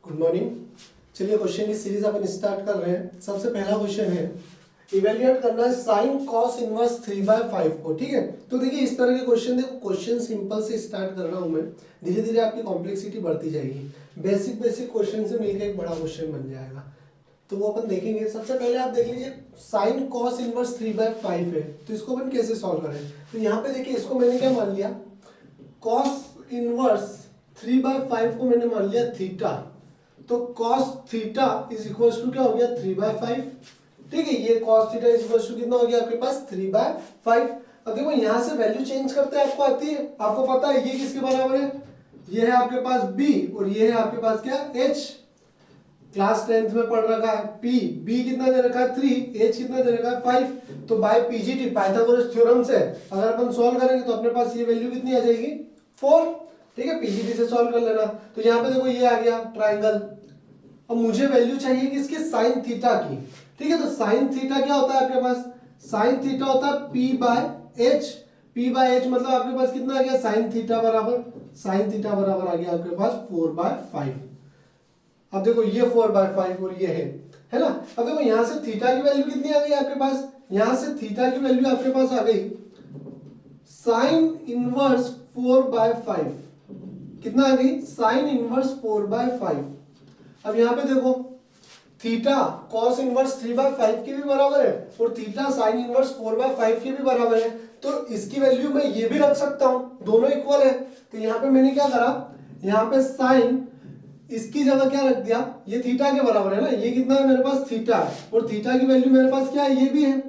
Good morning. चलिए question की series अपन start कर रहे हैं। सबसे पहला क्वेश्चन है इवेल्युएट करना है साइन कॉस इनवर्स 3/5 को। ठीक है, तो देखिए इस तरह के क्वेश्चन, देखो क्वेश्चन सिंपल से स्टार्ट कर रहा हूं मैं, धीरे धीरे आपकी कॉम्प्लेक्सिटी बढ़ती जाएगी। बेसिक बेसिक क्वेश्चन से मिलकर एक बड़ा क्वेश्चन बन जाएगा, तो वो अपन देखेंगे। सबसे पहले आप देख लीजिए साइन कॉस इनवर्स 3/5 है, तो इसको अपन कैसे सॉल्व करें। तो यहाँ पे देखिए इसको मैंने क्या मान लिया, कॉस इनवर्स 3/5 को मैंने मान लिया थीटा, तो cos theta is equals to क्या हो गया 3/5। ठीक है, ये cos theta is equals to कितना हो गया आपके पास 3/5। अब देखो यहाँ से वैल्यू चेंज करते हैं, आपको आती है, आपको पता है ये किसके बराबर है, ये है आपके पास b और ये है आपके पास क्या h। क्लास 10th में पढ़ रखा है p, b कितना दे रखा है 3, h कितना दे रखा है 5। तो बाय पीजीटी पाइथागोरस थ्योरम से अगर अपन सॉल्व करेंगे तो अपने पास ये वैल्यू कितनी आ जाएगी 4। ठीक है, पीजीटी से सॉल्व कर लेना। तो यहाँ पे देखो ये आ गया ट्राइंगल। अब मुझे वैल्यू चाहिए किसकी, साइन थीटा की। ठीक है, तो साइन थीटा क्या होता है आपके पास, साइन थीटा होता है p/h। p/h मतलब आपके पास कितना आ गया साइन थीटा बराबर, साइन थीटा बराबर आ गया आपके पास 4/5। अब देखो ये 4/5 और ये है ना। अब देखो यहां से थीटा की वैल्यू कितनी आ गई आपके पास, यहां से थीटा की वैल्यू आपके पास आ गई साइन इनवर्स 4/5। कितना आ गई, साइन इनवर्स 4/5। अब यहाँ पे देखो थीटा कॉस इनवर्स 3/5 के भी बराबर है और थीटा साइन इनवर्स 4/5 के भी बराबर है, तो इसकी वैल्यू मैं ये भी रख सकता हूं, दोनों इक्वल है। तो यहाँ पे मैंने क्या करा, यहाँ पे साइन इसकी जगह क्या रख दिया, ये थीटा के बराबर है ना, ये कितना है मेरे पास थीटा है और थीटा की वैल्यू मेरे पास क्या है ये भी है,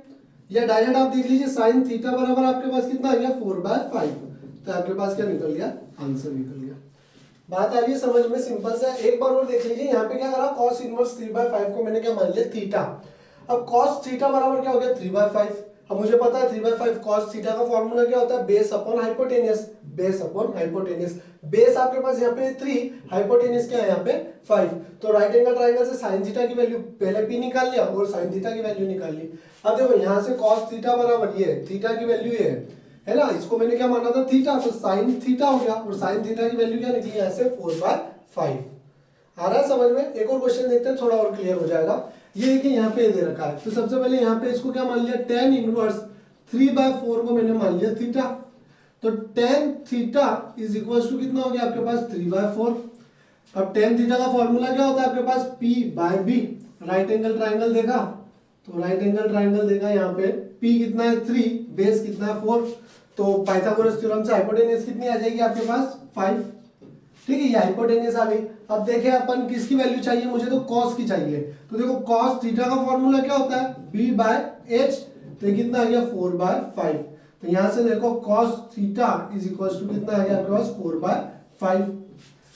या डायरेक्ट आप देख लीजिए साइन थीटा बराबर आपके पास कितना आ गया 4/5। तो आपके पास क्या निकल गया, आंसर निकल गया। बात आ रही है समझ में, सिंपल सा। एक बार और देख लीजिए, यहाँ पे क्या करा, cos इनवर्स 3/5 को मैंने क्या मान लिया थीटा। अब cos थीटा बराबर क्या हो गया 3/5। अब मुझे पता है 3/5 cos थीटा का फॉर्मूला क्या होता है, base upon hypotenuse, base upon hypotenuse. Base आपके पास यहाँ पे 3, हाइपोटेनियस क्या है यहाँ पे 5। तो राइट एंगल ट्राइंगल से साइन थीटा की वैल्यू पहले p निकाल लिया और साइन थीटा की वैल्यू निकाल ली। अब देखो यहाँ से cos थीटा बराबर ये थीटा की वैल्यू ये है ना, इसको मैंने क्या माना था थीटा, तो साइन थीटा हो गया और साइन थीटा की वैल्यू क्या निकली यहाँ से 4/5। आ रहा है समझ में। एक और क्वेश्चन देखते हैं, थोड़ा और क्लियर हो जाएगा। ये देखिए यहाँ पे दे रखा है, तो सबसे पहले यहाँ पे इसको क्या मान लिया, tan इनवर्स 3/4 को मैंने मान लिया थीटा। तो tan theta is equal to कितना हो गया आपके पास 3/4। अब tan थीटा का फॉर्मूला क्या होता है आपके पास p/b। राइट एंगल ट्राइंगल देखा, तो राइट एंगल ट्राइंगल देखा, यहाँ पे p कितना है 3, बेस कितना है 4, तो पाइथागोरस थ्योरम से हाइपोटेनियस कितनी आ जाएगी आपके पास 5। ठीक है, ये हाइपोटेनियस आ गई। अब देखें अपन किसकी वैल्यू चाहिए, मुझे तो cos की चाहिए। तो देखो cos थीटा का फॉर्मूला क्या होता है b/h, तो ये कितना आ गया 4/5। तो यहां से देखो cos theta is equal to कितना आ गया आपके पास 4/5।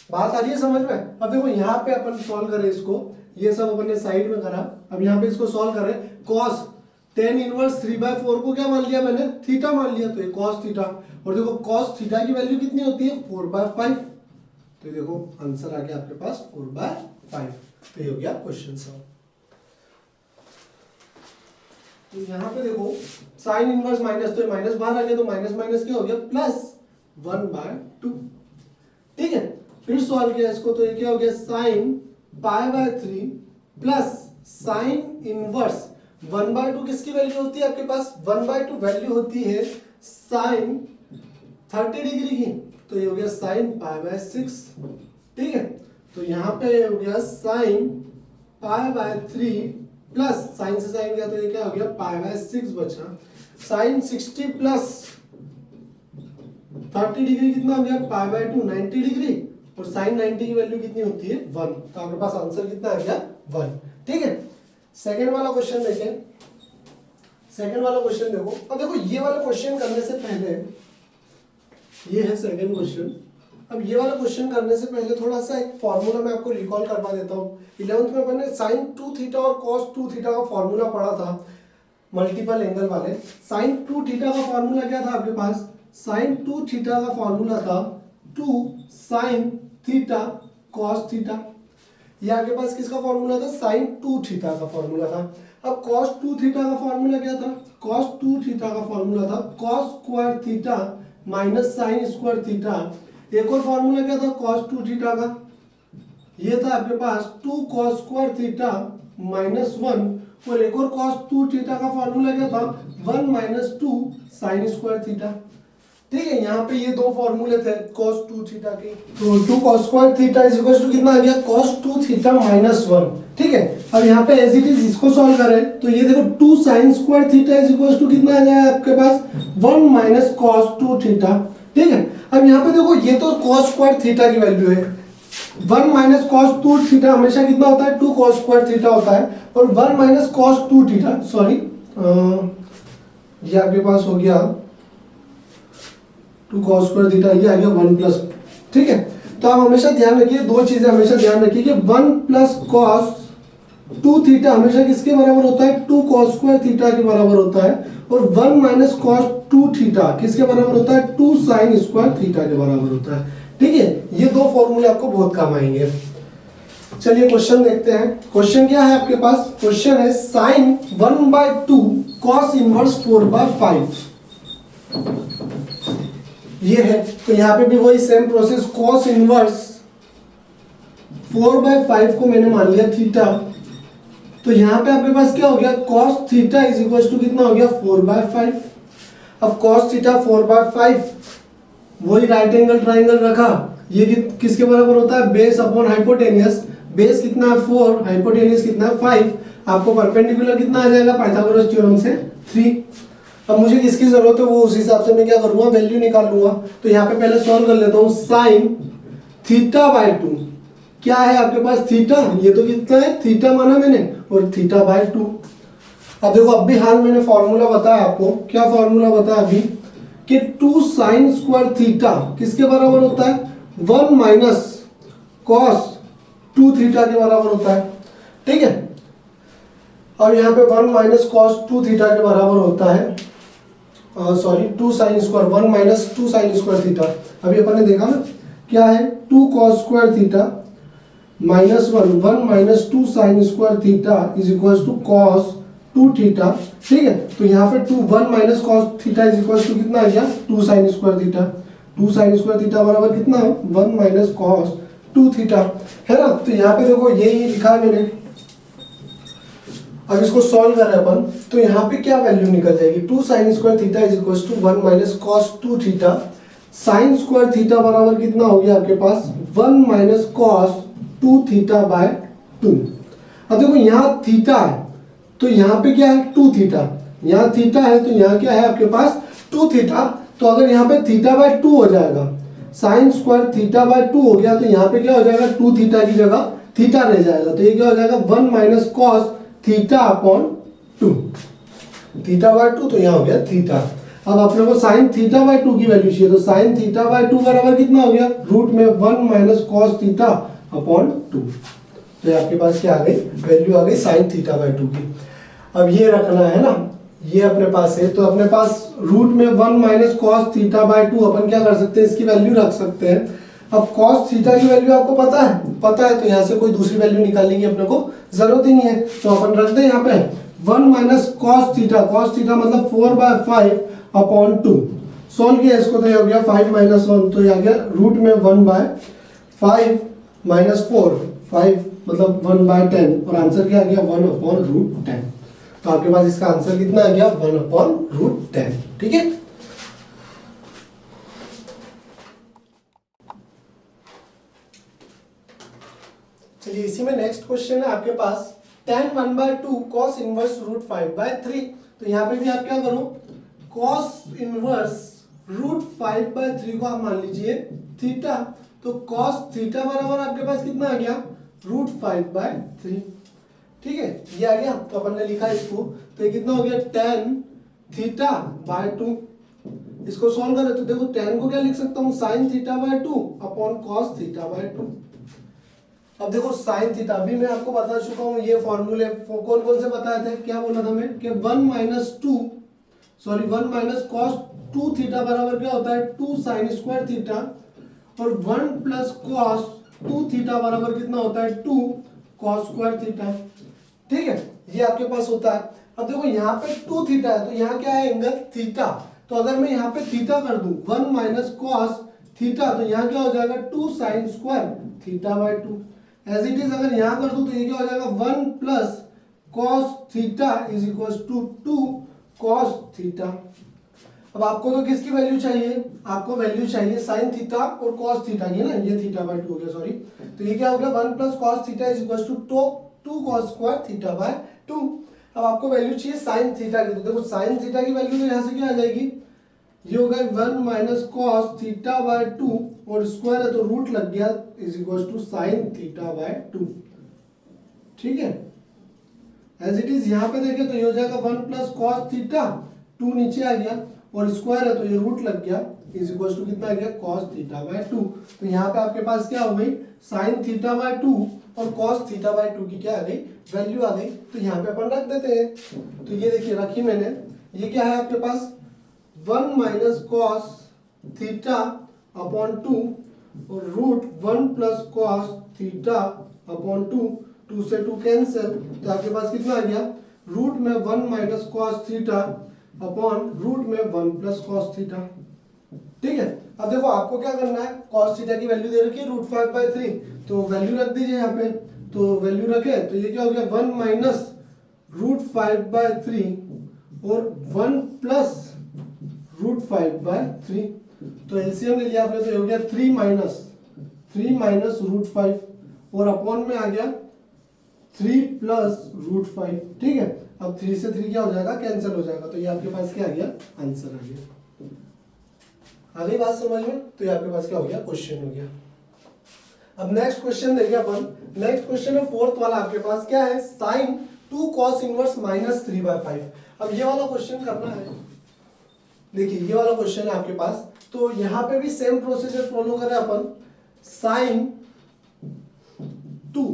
बात आ रही है समझ में। अब देखो यहाँ पे अपन सॉल्व करें इसको, ये सब अपन ने साइड में करा, अब यहाँ पे इसको सॉल्व करें। cos tan इनवर्स 3/4 को क्या मान लिया मैंने, थीटा मान लिया, तो ये cos थीटा। और देखो cos थीटा की वैल्यू कितनी होती है 4/5, तो देखो आंसर आ गया आपके पास 4/5। तो ये हो गया क्वेश्चन सॉल्व। तो यहाँ पे देखो साइन इनवर्स माइनस, तो माइनस बाहर आ गया, तो माइनस माइनस क्या हो गया +1/2। ठीक है, फिर सॉल्व किया इसको, तो ये क्या हो गया साइन π/3 प्लस साइन इनवर्स 1/2 किसकी वैल्यू होती है आपके पास, 1/2 वैल्यू होती है साइन 30 डिग्री की, तो ये हो गया साइन π/6। ठीक है, तो यहाँ पे हो गया साइन π/3 प्लस साइन से साइन गया, तो ये क्या हो गया π/6 बचा। साइन 60 प्लस 30 डिग्री कितना हो गया π/2 90 डिग्री, और साइन 90 की वैल्यू कितनी होती है 1, तो आपके पास आंसर कितना आ गया 1। ठीक है, सेकंड वाला क्वेश्चन देखें। सेकंड वाला क्वेश्चन देखो, अब देखो ये वाला क्वेश्चन करने से पहले, ये है सेकंड क्वेश्चन। अब ये वाला क्वेश्चन करने से पहले थोड़ा सा एक फॉर्मूला मैं आपको रिकॉल करवा देता हूँ। 11th में अपन ने साइन 2 थीटा और cos 2 थीटा का फॉर्मूला पढ़ा था, मल्टीपल एंगल वाले। साइन 2 थीटा का फॉर्मूला क्या था आपके पास, साइन 2 थीटा का फॉर्मूला था 2 साइन थीटा cos थीटा। ये आपके पास किसका फॉर्मूला था, साइन 2 थीटा का फॉर्मूला था। अब cos 2 थीटा का फॉर्मूला क्या था, cos 2 थीटा का फॉर्मूला था cos square theta minus sign square theta. एक और फॉर्मूला क्या था cos 2 थीटा का, ये था आपके पास 2 cos स्क्वायर थीटा माइनस 1, और एक और cos 2 थीटा का फॉर्मूला क्या था, 1 माइनस 2 साइन स्क्वायर थीटा। ठीक है, यहाँ पे ये दो फॉर्मूले थे cos 2 थीटा के। तो 2 cos square theta is equal to कितना आ गया, cos 2 थीटा माइनस 1। ठीक है, अब यहाँ पे एज इट इज इसको सॉल्व करें तो ये देखो 2 sine square theta is equal to कितना आ जाएगा आपके पास, 1 माइनस cos 2 थीटा। ठीक है, अब यहाँ पे देखो ये तो cos स्क्वायर थीटा की वैल्यू है, 1 माइनस cos 2 थीटा हमेशा कितना होता है, 2 cos स्क्वायर थीटा होता है, और 1 माइनस cos 2 थीटा, सॉरी ये आपके पास हो गया 2 cos स्क्वायर थीटा, ये आ गया 1 प्लस। ठीक है, तो आप हमेशा ध्यान रखिए, दो चीजें हमेशा ध्यान रखिए कि 1 प्लस cos 2 थीटा हमेशा किसके बराबर होता है, 2 cos स्क्वायर थीटा के बराबर होता है, और 1 माइनस cos 2 थीटा किसके बराबर होता है, 2 साइन स्क्वायर थीटा के बराबर होता है। ठीक है, ये दो फॉर्मूले आपको बहुत काम आएंगे। चलिए क्वेश्चन देखते हैं। क्वेश्चन क्या है आपके पास, क्वेश्चन है साइन 1/2 cos इनवर्स 4/5 ये है। तो यहाँ पे भी वही सेम प्रोसेस, cos इनवर्स 4/5 को मैंने मान लिया थीटा, तो यहाँ पे आपके पास क्या हो गया, cos theta is equal to कितना हो गया, 4/5। अब cos थीटा 4/5, वही राइट एंगल ट्राइंगल रखा, ये किसके बराबर होता है, बेस अपॉन हाइपोटेनियस। बेस कितना है 4, हाइपोटेनियस कितना है 5, आपको परपेंडिकुलर कितना आ जाएगा पाइथागोरस थ्योरम से 3। अब मुझे किसकी जरूरत है वो उस हिसाब से मैं क्या करूंगा, वैल्यू निकाल लूंगा। तो यहाँ पे पहले सॉल्व कर लेता हूँ, साइन थीटा बाय 2 क्या है आपके पास, थीटा, ये तो कितना है थीटा माना मैंने, और थीटा बाय 2। अब देखो अब भी हाल मैंने फॉर्मूला बताया आपको, क्या फॉर्मूला बताया अभी, कि 2 साइन स्क्वायर थीटा किसके बराबर होता है, 1 माइनस कॉस 2 थीटा के बराबर होता है। ठीक है, और यहाँ पे 1 माइनस कॉस 2 थीटा के बराबर होता है, sorry 2 sine square, 1 minus 2 sine square theta. अभी अपन ने देखा ना क्या है, 2 cos square theta minus 1 minus 2 sine square theta is equal to cos 2 theta. ठीक है, तो यहाँ पे 1 minus cos theta is equal to कितना आ गया, 2 sine square theta. 2 sine square theta बराबर कितना है, 1 माइनस कॉस 2 थीटा, है ना। तो यहाँ पे देखो यही लिखा है मैंने। अब इसको सॉल्व कर रहे हैं अपन, तो यहाँ पे क्या वैल्यू निकल जाएगी, 2 sine square theta is equal to 1 minus cos 2 theta. Sine square theta बराबर कितना हो गया आपके पास, 1 माइनस कॉस 2 थीटा बाय 2। अब देखो यहाँ थीटा है तो यहाँ पे क्या है 2 थीटा, यहाँ थीटा है तो यहाँ क्या है आपके पास 2 थीटा। तो अगर यहाँ पे थीटा बाय 2 हो जाएगा, साइन स्क्वायर थीटा बाय 2 हो गया, तो यहाँ पे क्या हो जाएगा 2 थीटा की जगह थीटा रह जाएगा, तो ये क्या हो जाएगा 1 minus cos theta upon 2, theta by 2, तो यहाँ हो गया थीटा। अब अपने को साइन थीटा बाय 2 की वैल्यू चाहिए, तो साइन थीटा बाय 2 बराबर कितना हो गया, रूट में 1 माइनस कॉस थीटा अपॉन 2। तो आपके पास क्या आ गई, वैल्यू आ गई साइन थीटा बाय 2 की। अब ये रखना है ना, ये अपने पास है, तो अपने पास रूट में 1 माइनस कॉस थीटा बाय 2 अपन क्या कर सकते हैं, इसकी वैल्यू रख सकते हैं। अब कॉस थीटा की वैल्यू आपको पता है, तो यहाँ से कोई दूसरी वैल्यू निकालने की अपने को जरूरत ही नहीं है, तो अपन रख दें यहाँ पे 1 माइनस कॉस थीटा मतलब 4/5 अपॉन 2। सोल्व किया इसको तो ये हो गया 5 माइनस 1, तो ये आ गया रूट में 1/5 माइनस 4, 5 मतलब 1/10, और आंसर क्या आ गया 1 अपॉन रूट 10। तो आपके पास इसका आंसर कितना आ गया 1 अपॉन रूट 10। ठीक है, चलिए इसी में नेक्स्ट क्वेश्चन है आपके पास, tan 1/2 cos इनवर्स रूट 5/3। तो यहाँ पे भी आप क्या करो, cos इनवर्स रूट 5/3 को आप मान लीजिए थीटा, तो cos थीटा बराबर आपके पास कितना आ गया रूट 5/3। ठीक है, ये आ गया, तो अपन ने लिखा इसको, तो ये कितना हो गया tan थीटा बाय 2। इसको सॉल्व करें तो देखो tan को क्या लिख सकता हूँ, sin theta by 2 upon cos theta by 2। अब देखो साइन थीटा, अभी मैं आपको बता चुका हूँ ये फॉर्मूले कौन कौन से बताए थे, क्या बोला था मैं कि 1 माइनस कॉस 2 थीटा बराबर क्या होता है 2 साइन स्क्वायर थीटा, और 1 प्लस कॉस 2 थीटा बराबर कितना होता है 2 कॉस स्क्वायर थीटा। ठीक है, ये आपके पास होता है। अब देखो यहाँ पे 2 थीटा है, तो यहाँ क्या है एंगल थीटा, तो अगर मैं यहाँ पे थीटा कर दूं 1 माइनस कॉस थीटा, तो यहाँ क्या हो जाएगा 2 sine square theta by 2। As it is अगर यहाँ कर दूं तो ये क्या हो जाएगा 1 plus cos theta is equal to 2 cos theta. अब आपको तो किसकी वैल्यू चाहिए, आपको वैल्यू चाहिए साइन थीटा और कॉस थीटा की ना, ये थीटा बाय 2 हो गया सॉरी, तो ये क्या हो गया 1 plus cos theta is equal to 2 cos square theta by 2। अब आपको वैल्यू चाहिए साइन थीटा की, तो देखो साइन थीटा की वैल्यू तो यहाँ से क्या आ जाएगी, ये हो गया 1 माइनस कॉस थीटा बाय 2 और स्क्वायर है तो रूट लग गया is equal to sine theta by 2। ठीक है, एज इट इज यहाँ पे देखें तो ये हो जाएगा 1 प्लस कॉस थीटा, 2 नीचे आ गया और स्क्वायर है तो ये रूट लग गया इज इक्वल टू कितना आ गया कॉस थीटा बाय 2। तो यहाँ पे आपके पास क्या हो गई साइन थीटा बाय 2 और कॉस थीटा बाय 2 की क्या आ गई वैल्यू आ गई। तो यहाँ पे अपन रख देते हैं, तो ये देखिए रखी मैंने, ये क्या है आपके पास 1 माइनस कॉस थीटा अपॉन 2 और root 1 plus cos theta upon 2, 2 से 2 कैंसिल, तो आपके पास कितना आ गया रूट में 1 minus cos theta upon root में 1 प्लस कॉस थीटा। ठीक है, अब देखो आपको क्या करना है, कॉस थीटा की वैल्यू दे रखी है रूट 5/3, तो वैल्यू रख दीजिए यहाँ पे, तो वैल्यू रखे तो ये क्या हो गया 1 माइनस रूट 5/3 और 1 प्लस रूट 5/3, तो एलसीएम ले लिया आपने तो हो गया 3 माइनस रूट 5 और अपॉन में आ गया 3 प्लस रूट 5। ठीक है, अब 3 से 3 क्या हो जाएगा कैंसिल हो जाएगा, तो ये आपके पास क्या आ गया आंसर आ गया। आ गई बात समझ में, तो ये आपके पास क्या हो गया क्वेश्चन हो गया। अब नेक्स्ट क्वेश्चन देखिए अपन, नेक्स्ट क्वेश्चन है फोर्थ वाला, आपके पास क्या है साइन 2 कॉस इनवर्स माइनस 3/5। अब ये वाला क्वेश्चन करना है, देखिए ये वाला क्वेश्चन है आपके पास, तो यहाँ पे भी सेम प्रोसीजर फॉलो करें अपन, साइन 2,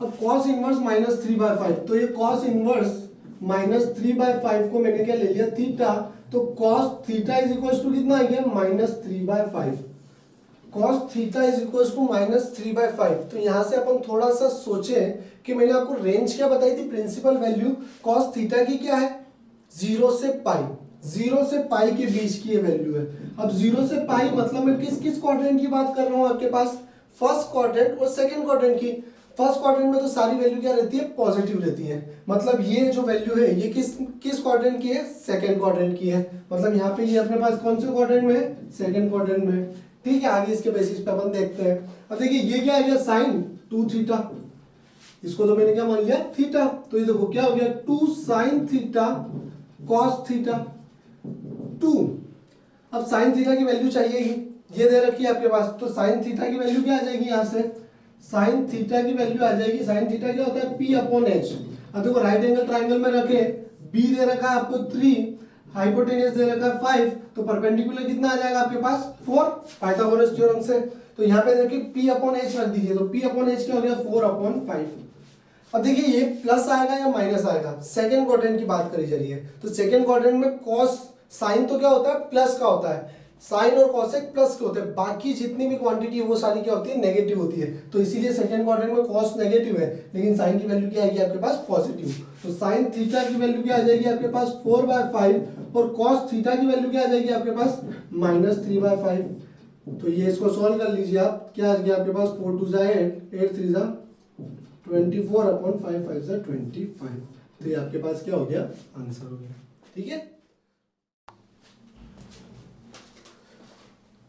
अब कॉस इनवर्स माइनस 3/5, तो ये कॉस इनवर्स माइनस 3/5 को मैंने क्या ले लिया थीटा, तो cos theta is equal to कितना आ गया minus 3/5, cos theta is equal to minus 3/5। तो यहाँ से अपन थोड़ा सा सोचे कि मैंने आपको रेंज क्या बताई थी, प्रिंसिपल वैल्यू कॉस थीटा की क्या है 0 से पाई, 0 से पाई के बीच की ये वैल्यू है। अब 0 से पाई मतलब मैं किस किस क्वाड्रेंट की बात कर रहा हूँ आपके पास, फर्स्ट क्वाड्रेंट और सेकंड क्वाड्रेंट की। फर्स्ट क्वाड्रेंट में तो सारी वैल्यू क्या रहती है पॉजिटिव रहती है, मतलब ये जो वैल्यू है ये किस किस क्वाड्रेंट की है सेकंड क्वाड्रेंट की है, मतलब यहाँ पे ये अपने पास कौन से क्वाड्रेंट में है सेकंड क्वाड्रेंट में। ठीक है, आगे इसके बेसिस पे अपन देखते हैं। अब देखिए ये क्या आ गया साइन 2 थीटा, इसको तो मैंने क्या मान लिया थीटा, तो ये देखो क्या हो गया 2 साइन थीटा कॉस थीटा 2। अब साइन थीटा की वैल्यू चाहिए ही, ये दे रखी है आपके पास, तो साइन थीटा की वैल्यू क्या आ जाएगी यहाँ से, साइन थीटा की वैल्यू आ जाएगी, साइन थीटा क्या होता है P अपॉन H। अब देखो राइट एंगल ट्राइंगल में रखे B दे रखा है आपको 3, हाइपोटेन्यूज दे रखा है 5, तो परपेंडिकुलर कितना आ जाएगा आपके पास 4 पाइथागोरस थ्योरम से। तो यहाँ पे देखिए P अपॉन H रख दीजिए, तो P अपॉन H क्या हो गया 4/5। अब देखिए ये प्लस आएगा या माइनस आएगा, सेकंड क्वाड्रेंट की बात करी जा रही है, तो सेकंड क्वाड्रेंट में कॉस साइन तो क्या होता है प्लस का होता है, साइन और कॉसेक प्लस के होते हैं, बाकी जितनी भी क्वांटिटी है वो सारी क्या होती है नेगेटिव होती है, तो इसीलिए सेकंड क्वाड्रेंट में कॉस नेगेटिव है, लेकिन साइन की वैल्यू क्या आएगी आपके पास पॉजिटिव। तो साइन थीटा की वैल्यू क्या आ जाएगी आपके पास 4/5 और कॉस थीटा की वैल्यू क्या आ जाएगी आपके पास माइनस 3/5। तो ये इसको सॉल्व कर लीजिए आप, क्या आ गया आपके पास 4 2 8, 8 3 24 अपॉन 5 5 25। तो ये आपके पास क्या हो गया आंसर हो गया। ठीक है,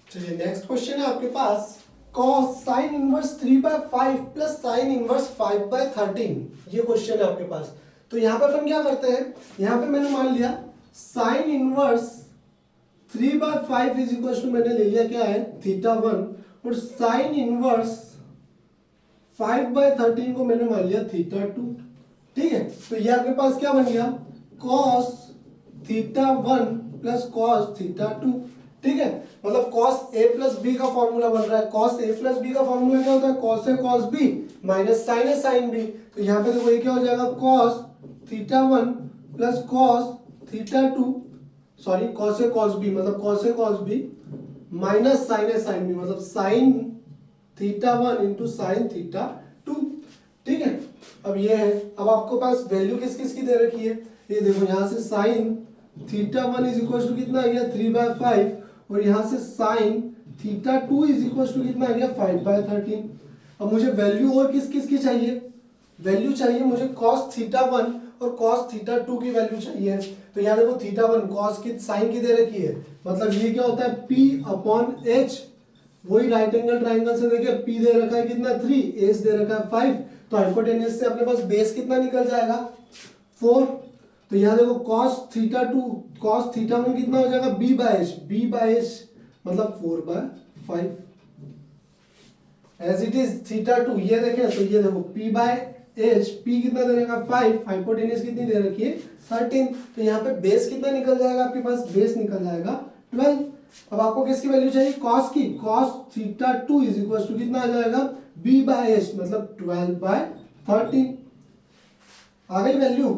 चलिए नेक्स्ट क्वेश्चन है आपके पास cos sin inverse 3/5 plus sin inverse 5/13, ये क्वेश्चन है आपके पास। तो यहाँ पे अपन क्या करते हैं, यहाँ पे मैंने मान लिया sin inverse 3/5 is equal to मैंने ले लिया क्या है θ1 और sin इनवर्स 5/13 को मैंने मान लिया θ2। ठीक है, तो ये आपके पास क्या बन गया cos θ1 प्लस cos θ2। ठीक है, मतलब cos a प्लस बी का फॉर्मूला बन रहा है, cos a प्लस बी का फॉर्मूला क्या होता है cos a cos b minus sin a sin b। तो यहाँ पे देखो ये क्या हो जाएगा cos θ1 plus cos θ2, sorry cos a cos b मतलब cos a cos b minus sin a sin b मतलब sin θ1 इंटू sin θ2। ठीक है, अब ये है, अब आपको पास वैल्यू किस किस की दे रखी है, ये देखो यहाँ से sin θ1 इज इक्वल टू कितना आ गया 3/5 और यहाँ से sin θ2 इज इक्वल टू कितना आ गया 5/13। अब मुझे वैल्यू और किस किस की चाहिए, वैल्यू चाहिए मुझे cos थीटा 1 और cos थीटा 2 की वैल्यू चाहिए। तो यहाँ देखो थीटा 1 cos की साइन की दे रखी है, मतलब ये क्या होता है P अपॉन H, वही राइट एंगल ट्राइंगल से देखिए P दे रखा है कितना 3, H दे रखा है 5, तो हाइपोटेन्यूज से अपने पास बेस कितना निकल जाएगा 4। तो यहाँ देखो cos थीटा 2 cos थीटा 1 कितना हो जाएगा b बाय h मतलब 4/5 एज इट इज थीटा 2, ये देखें तो ये देखो p बाय h, p कितना दे रखा 5, हाइपोटेन्यूज कितनी दे रखी है 13, तो यहाँ पे बेस कितना निकल जाएगा आपके पास, बेस निकल जाएगा 12। अब आपको किसकी वैल्यू चाहिए, cos की, cos theta 2 is equal to कितना आ जाएगा b बाय h मतलब 12/13। आ गई वैल्यू,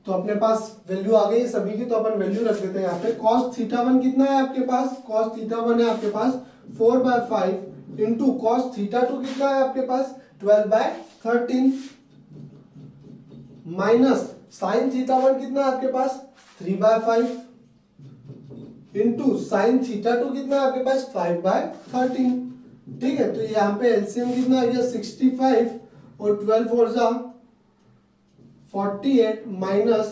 तो अपने पास वैल्यू आ गई सभी की, तो अपन वैल्यू रख देते हैं यहाँ पे। cos थीटा 1 कितना है आपके पास, cos थीटा 1 है आपके पास 4/5 इंटू cos थीटा 2 कितना है आपके पास 12/13 माइनस sin थीटा 1 कितना है आपके पास 3/5 इंटू sin थीटा 2 कितना है आपके पास 5/13। ठीक है, तो यहाँ पे एलसीएम कितना आ गया 65 और 12 और 48 माइनस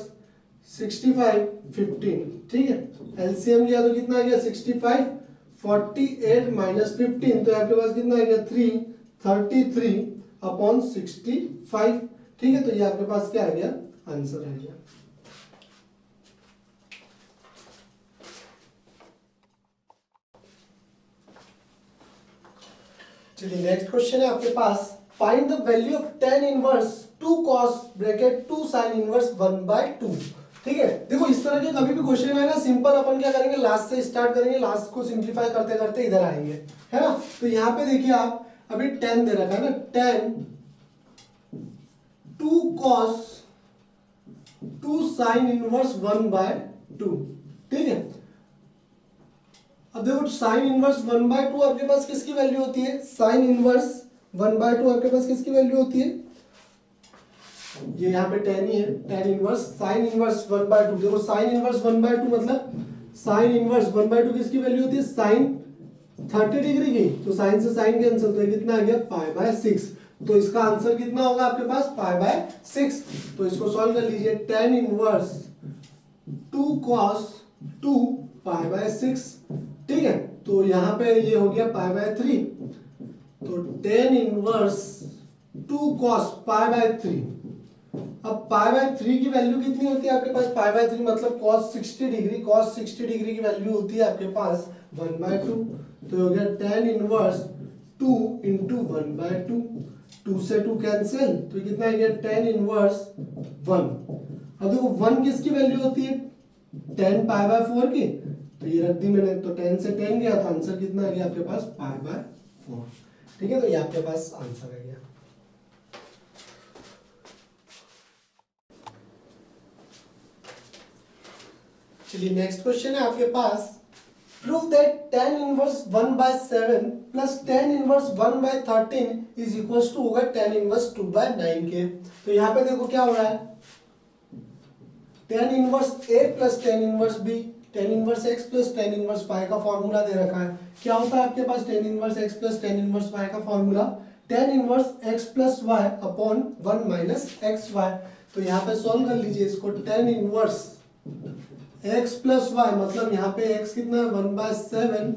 65 15। ठीक है, एलसीएम लिया तो कितना आ गया 65, 48 माइनस 15, तो आपके पास कितना आ गया 333 अपॉन 65। ठीक है, तो ये आपके पास क्या आ गया, आंसर आ गया। चलिए नेक्स्ट क्वेश्चन है आपके पास, find the value of tan inverse 2 cos bracket 2 sin inverse 1/2। ठीक है, देखो इस तरह के कभी भी क्वेश्चन है ना, सिंपल अपन क्या करेंगे, लास्ट से स्टार्ट करेंगे, लास्ट को सिंपलीफाई करते करते इधर आएंगे, है ना। तो यहाँ पे देखिए आप, अभी tan दे रखा है ना, tan 2 cos 2 sin इनवर्स 1/2। ठीक है, अब देखो साइन इनवर्स 1/2 आपके पास किसकी वैल्यू होती है, साइन इनवर्स 1/2 आपके पास किसकी वैल्यू होती है, ये यहाँ पे tan ही है, tan इनवर्स साइन इनवर्स 1/2। देखो साइन इनवर्स 1/2 मतलब साइन इनवर्स 1/2 किसकी वैल्यू होती है, साइन 30 डिग्री की, तो साइन से साइन कैंसिल, तो ये कितना आ गया π/6। तो इसका आंसर कितना होगा आपके पास π/6। तो इसको सॉल्व कर लीजिए, tan इनवर्स 2 cos 2 π/6। ठीक है, तो यहाँ पे ये हो गया π/3, तो tan इनवर्स 2 cos π/3। अब π/3 की वैल्यू कितनी होती है आपके पास, π/3 मतलब cos 60 डिग्री, cos 60 डिग्री की वैल्यू होती है आपके पास 1/2, तो हो गया tan इनवर्स 2 इंटू 1/2, 2 से 2 कैंसिल, तो कितना आ गया tan इनवर्स 1। अब देखो 1 किसकी वैल्यू होती है, tan π/4 की, तो ये रख दी मैंने, तो 10 से 10 गया, तो आंसर कितना आ गया आपके पास π/4। ठीक है, तो ये आपके पास आंसर आ गया। चलिए नेक्स्ट क्वेश्चन है आपके पास, prove that tan inverse 1/7 plus tan inverse 1/13 is equals to होगा tan इनवर्स 2/9 के। तो यहाँ पे देखो क्या हो रहा है, tan inverse a plus tan inverse b, tan inverse x plus tan inverse y का फॉर्मूला दे रखा है। क्या होता है आपके पास tan inverse x plus tan inverse y का formula, tan inverse x plus y upon 1 minus x y. तो यहाँ पे सॉल्व कर लीजिए इसको, tan inverse x plus y मतलब यहाँ पे x कितना है 1/7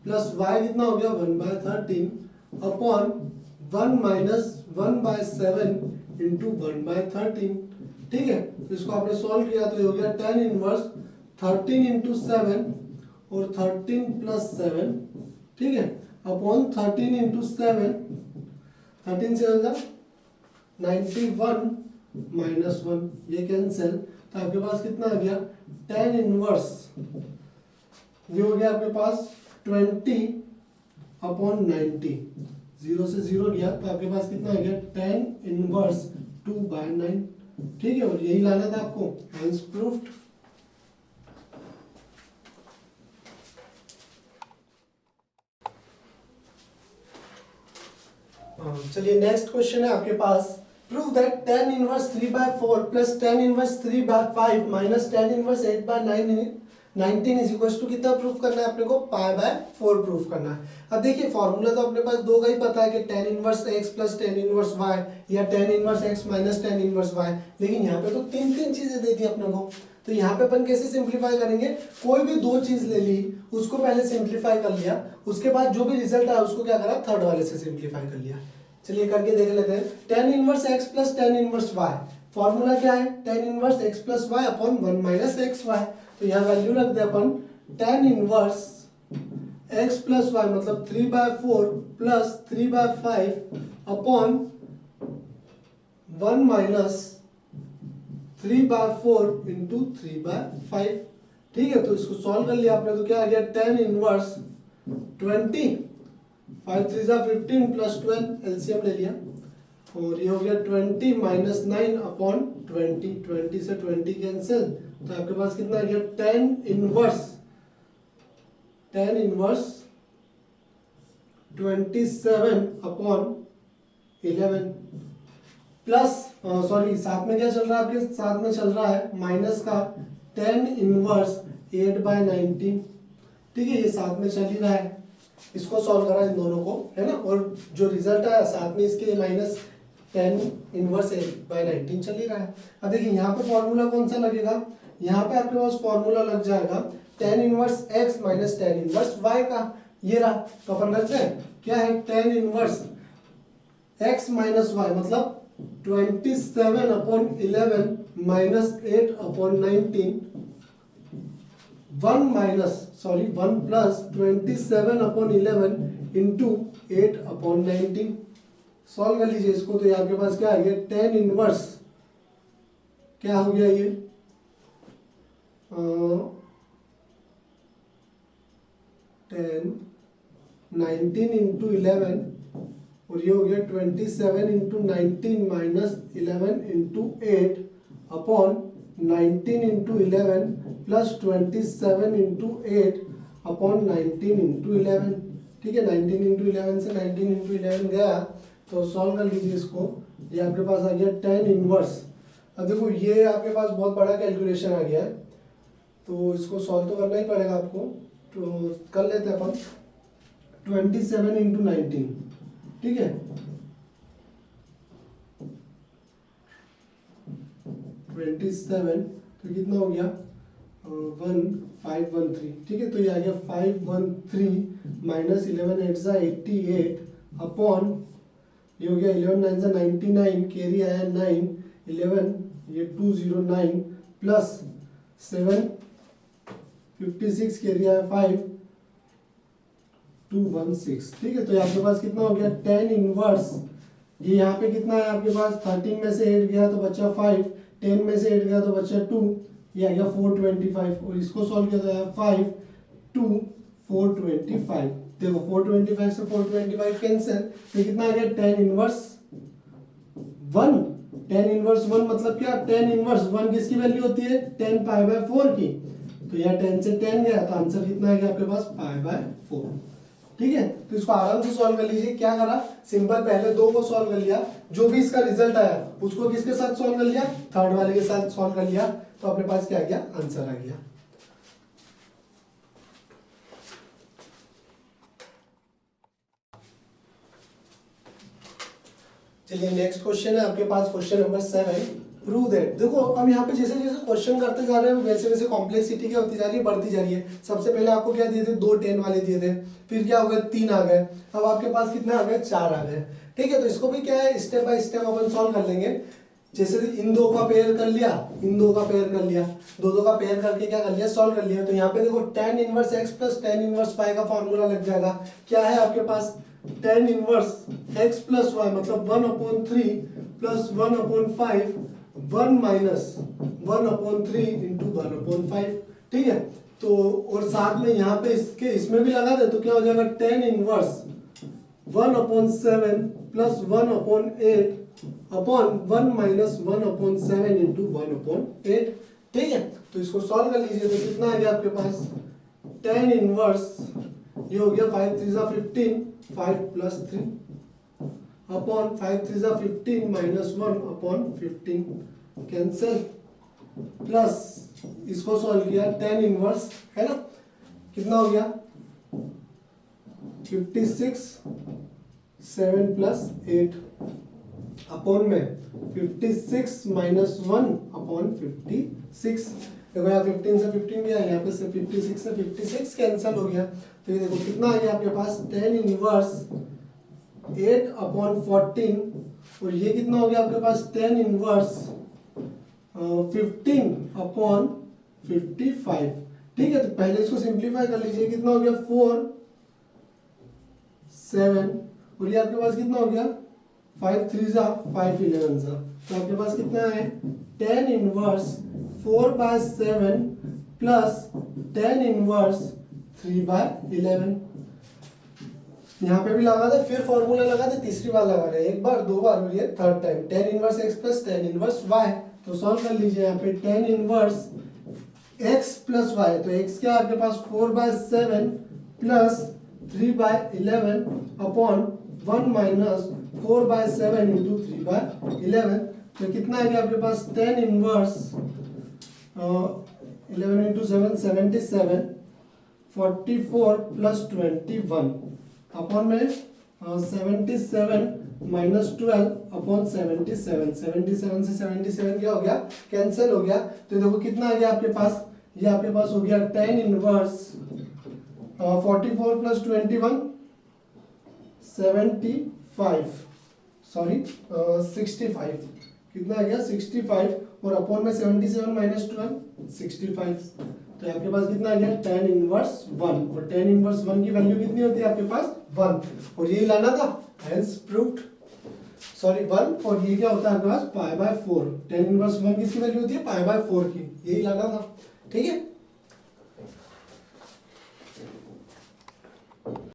प्लस y कितना हो गया 1/13 अपॉन 1 माइनस 1/7 इंटू 1/13। ठीक है, तो इसको आपने सॉल्व किया तो ये हो गया tan इनवर्स 13 इंटू 7 और 13 प्लस 7। ठीक है, अपॉन 13 इंटू 7, 13 से होगा 91 माइनस 1, ये कैंसिल, तो आपके पास कितना आ गया tan इनवर्स, ये हो गया आपके पास 20 अपॉन 90, 0 से 0 गया, तो आपके पास कितना आ गया tan इनवर्स 2/9। ठीक है, और यही लाना था आपको, हेंस प्रूव्ड। चलिए नेक्स्ट क्वेश्चन है आपके पास, prove that tan inverse 3/4 plus tan inverse 3/5 minus tan inverse 8/9 19 is equal to कितना प्रूफ करना है अपने को, π/4 प्रूफ करना है। अब देखिए फॉर्मूला तो अपने पास दो का ही पता है कि tan inverse x plus tan inverse y या tan inverse x minus tan inverse y, लेकिन यहाँ पे तो तीन तीन चीजें दे दी अपने को, तो यहाँ पे अपन कैसे सिंप्लीफाई करेंगे, कोई भी दो चीज ले ली उसको पहले सिंप्लीफाई कर लिया, उसके बाद जो भी रिजल्ट आया उसको क्या करा, थर्ड वाले से सिंप्लीफाई कर लिया। चलिए करके देख लेते हैं। tan inverse x plus tan inverse y, formula क्या है, tan inverse x plus y upon 1 minus x y, तो यहाँ वैल्यू रख दे अपन tan inverse x plus y मतलब 3/4 प्लस 3/5 अपॉन 1 माइनस 3/4 इंटू 3/5। ठीक है, तो इसको सॉल्व कर लिया आपने, तो क्या आ गया, tan इनवर्स 20 5 3 15 प्लस 12 एलसीएम ले लिया, और ये हो गया 20 माइनस 9 अपॉन 20, 20 से 20 कैंसिल, तो आपके पास कितना आ गया, tan inverse 27 upon 11 plus sorry साथ में क्या चल रहा है आपके साथ में चल रहा है माइनस का tan इनवर्स 8/19। ठीक है, ये साथ में चल ही रहा है, इसको सॉल्व करा इन दोनों को, है ना, और जो रिजल्ट आया साथ में इसके माइनस tan इनवर्स 8/19 चल ही रहा है। अब देखिए यहाँ पे फॉर्मूला कौन सा लगेगा, यहाँ पे आपके पास फॉर्मूला लग जाएगा tan inverse x minus tan inverse y का, ये रहा, तो अपन रखते हैं क्या है, tan inverse x minus y मतलब 27 upon 11 minus 8 upon 19, 1 plus 27 upon 11 into 8 upon 19। Solve कर लीजिए इसको, तो आपके पास क्या आ गया, tan इनवर्स क्या हो गया, ये 19 इंटू 11 और ये हो गया 27 into 19 minus 11 into 8 upon 19 into 11 plus 27 into 8 upon 19 into 11। ठीक है, 19 इंटू 11 से 19 इंटू 11 गया, तो सॉल्व कर लीजिए इसको, ये आपके पास आ गया tan इनवर्स। अब देखो ये आपके पास बहुत बड़ा कैलकुलेशन आ गया है, तो इसको सॉल्व तो करना ही पड़ेगा आपको, तो कर लेते हैं अपन 27 इंटू 19। ठीक है, 27 तो कितना हो गया 1513। ठीक है, तो ये आ गया 513 माइनस 11 8 सा 88 अपॉन ये हो गया 11 9 सा 99, कैरी आया 9 11 ये 209 प्लस 7 56 कैरी आया 5 216। ठीक है, तो आपके पास कितना हो गया, tan इनवर्स, ये यहाँ पे कितना है आपके पास, 13 में से 8 गया तो बचा 5, 10 में से 8 गया तो बचा 2, ये आ गया 425, और इसको सॉल्व किया तो 5 2 425। देखो 425 से 425 कैंसिल, तो कितना आ गया, tan इनवर्स 1। tan इनवर्स 1 मतलब क्या, tan इनवर्स 1 किसकी वैल्यू होती है, tan π/4 की, तो यहाँ 10 से 10 गया, तो आंसर कितना आ गया आपके पास, π/4। ठीक है, तो इसको आराम से सॉल्व कर लीजिए। क्या करा, सिंपल पहले दो को सॉल्व कर लिया, जो भी इसका रिजल्ट आया उसको किसके साथ सॉल्व कर लिया, थर्ड वाले के साथ सॉल्व कर लिया, तो अपने पास क्या आ गया, आंसर आ गया। चलिए नेक्स्ट क्वेश्चन है आपके पास, क्वेश्चन नंबर 7, प्रूव दैट। देखो अब यहाँ पे जैसे जैसे क्वेश्चन करते जा रहे हैं वैसे वैसे कॉम्प्लेक्सिटी क्या होती जा रही है, बढ़ती जा रही है। सबसे पहले आपको क्या दिए थे, 2 10 वाले दिए थे, फिर क्या हो गया 3 आ गए, अब आपके पास कितने आ गए, 4 आ गए। ठीक है, तो इसको भी क्या है, step by step upon solve कर लेंगे। जैसे इन दो का पेयर कर लिया, इन दो का पेयर कर लिया, दो का पेयर करके क्या कर लिया, सॉल्व कर लिया। तो यहाँ पे देखो tan inverse x plus tan inverse y का फॉर्मूला लग जाएगा। क्या है आपके पास, tan inverse x plus y मतलब 1/3 प्लस 1/5 1 माइनस 1/3 इंटू 1/5। ठीक है, तो और साथ में यहाँ पे इसके इसमें भी लगा दे तो क्या हो जाएगा, tan inverse 1/7 plus 1/8 upon 1 minus 1/7 into 1/8। ठीक है, तो इसको सॉल्व कर लीजिए, तो कितना आ गया आपके पास, tan इनवर्स ये हो गया 5 3 15 5 plus 3 upon 5 3 15 minus 1 upon 15 cancel, plus इसको सॉल्व किया, tan इनवर्स है ना, कितना हो गया 56 7 प्लस 8 अपॉन में 56 माइनस 1 अपॉन 56। देखो यहाँ 15 से 15 गया, यहाँ पे से 56 से 56 कैंसिल हो गया, तो ये देखो कितना आ गया आपके पास tan इनवर्स 8 अपॉन 14, और ये कितना हो गया आपके पास tan इनवर्स 15 अपॉन 55। ठीक है, तो पहले इसको सिंप्लीफाई कर लीजिए, कितना हो गया 4 7, और ये आपके पास कितना हो गया 5 3 जा 5 11 जा, तो आपके पास कितना है tan inverse 4/7 plus tan inverse 3/11। यहाँ पे भी लगा दे, फिर फॉर्मूला लगा दे, तीसरी बार लगा रहे हैं, एक बार दो बार, और ये third time tan inverse x plus tan inverse y। तो सॉल्व कर लीजिए, यहाँ पे tan inverse x plus y, तो x क्या आपके पास 4/7 प्लस 3/11 अपॉन 1 माइनस 4/7 इंटू 3/11, तो कितना है आपके पास tan inverse 11 into 7 77 44 plus 21 upon में 77 माइनस 12 अपॉन 77, 77 से 77 क्या हो गया कैंसिल हो गया, तो देखो कितना आ गया आपके पास, ये आपके पास हो गया tan इनवर्स 44 प्लस 21 75, सॉरी 65, कितना आ गया 65, और अपॉन में 77 माइनस 12 65, तो आपके पास कितना आ गया tan इनवर्स 1, और tan इनवर्स 1 की वैल्यू कितनी होती है आपके पास 1, और यही लाना था, हेंस प्रूव्ड, सॉरी 1, और ये क्या होता है आपके पास π/4, tan इनवर्स 1 किसकी वैल्यू होती है π/4 की, यही लाना था। ठीक है।